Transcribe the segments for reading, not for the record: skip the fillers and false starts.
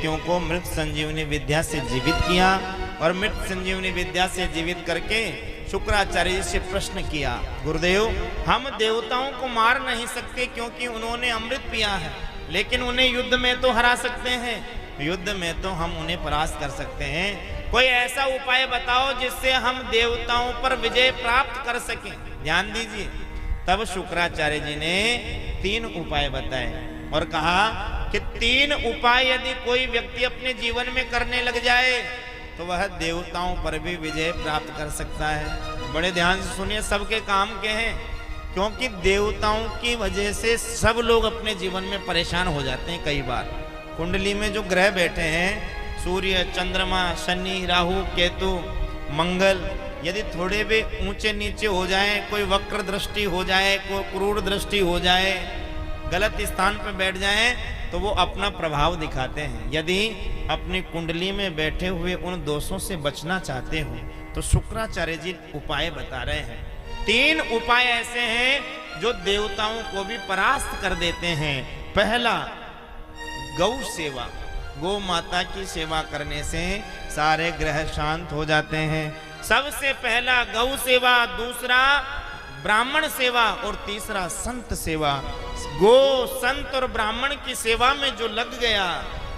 दैत्यों को मृत संजीवनी विद्या से जीवित किया और मृत संजीवनी विद्या से जीवित करके शुक्राचार्य जी से प्रश्न किया, गुरुदेव हम देवताओं को मार नहीं सकते क्योंकि उन्होंने अमृत पिया है, लेकिन उन्हें युद्ध में तो हरा सकते हैं, युद्ध में तो हम उन्हें परास्त कर सकते हैं। कोई ऐसा उपाय बताओ जिससे हम देवताओं पर विजय प्राप्त कर सकें। ध्यान दीजिए, तब शुक्राचार्य जी ने 3 उपाय बताए और कहा कि 3 उपाय यदि कोई व्यक्ति अपने जीवन में करने लग जाए तो वह देवताओं पर भी विजय प्राप्त कर सकता है। बड़े ध्यान से सुनिए, सबके काम के हैं, क्योंकि देवताओं की वजह से सब लोग अपने जीवन में परेशान हो जाते हैं। कई बार कुंडली में जो ग्रह बैठे हैं, सूर्य, चंद्रमा, शनि, राहु, केतु, मंगल, यदि थोड़े भी ऊंचे नीचे हो जाए, कोई वक्र दृष्टि हो जाए, कोई क्रूर दृष्टि हो जाए, गलत स्थान पर बैठ जाए तो वो अपना प्रभाव दिखाते हैं। यदि अपनी कुंडली में बैठे हुए उन दोषों से बचना चाहते हो तो शुक्राचार्य जी उपाय बता रहे हैं। 3 उपाय ऐसे हैं जो देवताओं को भी परास्त कर देते हैं। पहला, गौ सेवा। गौ माता की सेवा करने से सारे ग्रह शांत हो जाते हैं। सबसे पहला गौ सेवा, दूसरा ब्राह्मण सेवा और तीसरा संत सेवा। गो, संत और ब्राह्मण की सेवा में जो लग गया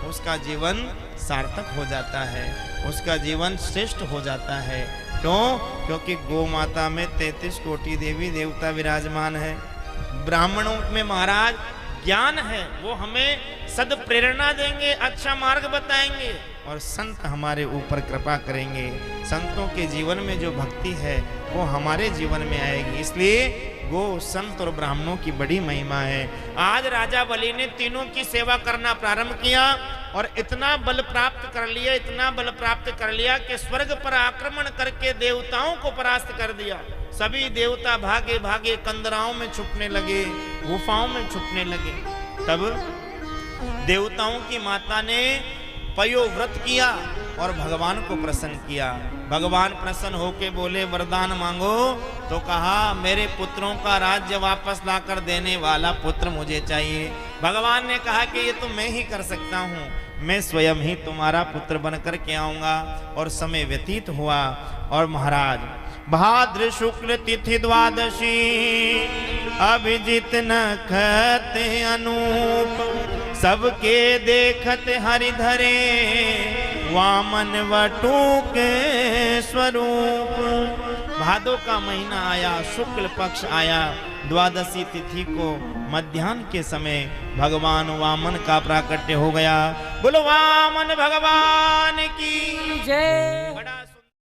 उसका जीवन सार्थक हो जाता है, उसका जीवन श्रेष्ठ हो जाता है। क्यों? क्योंकि गौ माता में 33 कोटि देवी देवता विराजमान है। ब्राह्मणों में महाराज ज्ञान है, वो हमें सद प्रेरणा देंगे, अच्छा मार्ग बताएंगे, और संत हमारे ऊपर कृपा करेंगे। संतों के जीवन में जो भक्ति है वो हमारे जीवन में आएगी। इसलिए गो, संत और ब्राह्मणों की बड़ी महिमा है। आज राजा बलि ने तीनों की सेवा करना प्रारंभ किया और इतना बल प्राप्त कर लिया, इतना बल प्राप्त कर लिया कि स्वर्ग पर आक्रमण करके देवताओं को परास्त कर दिया। सभी देवता भागे भागे कंदराओं में छुपने लगे, गुफाओं में छुपने लगे। तब देवताओं की माता ने पयोव्रत किया और भगवान को प्रसन्न किया। भगवान प्रसन्न होके बोले, वरदान मांगो। तो कहा, मेरे पुत्रों का राज्य वापस लाकर देने वाला पुत्र मुझे चाहिए। भगवान ने कहा कि ये तो मैं ही कर सकता हूँ, मैं स्वयं ही तुम्हारा पुत्र बनकर के आऊंगा। और समय व्यतीत हुआ और महाराज भाद्र शुक्ल तिथि द्वादशी अभिजित नखत अनूप सबके देखत हरिधरे वामन वटु के स्वरूप। भादो का महीना आया, शुक्ल पक्ष आया, द्वादशी तिथि को मध्याह्न के समय भगवान वामन का प्राकट्य हो गया। बोलो वामन भगवान की जय।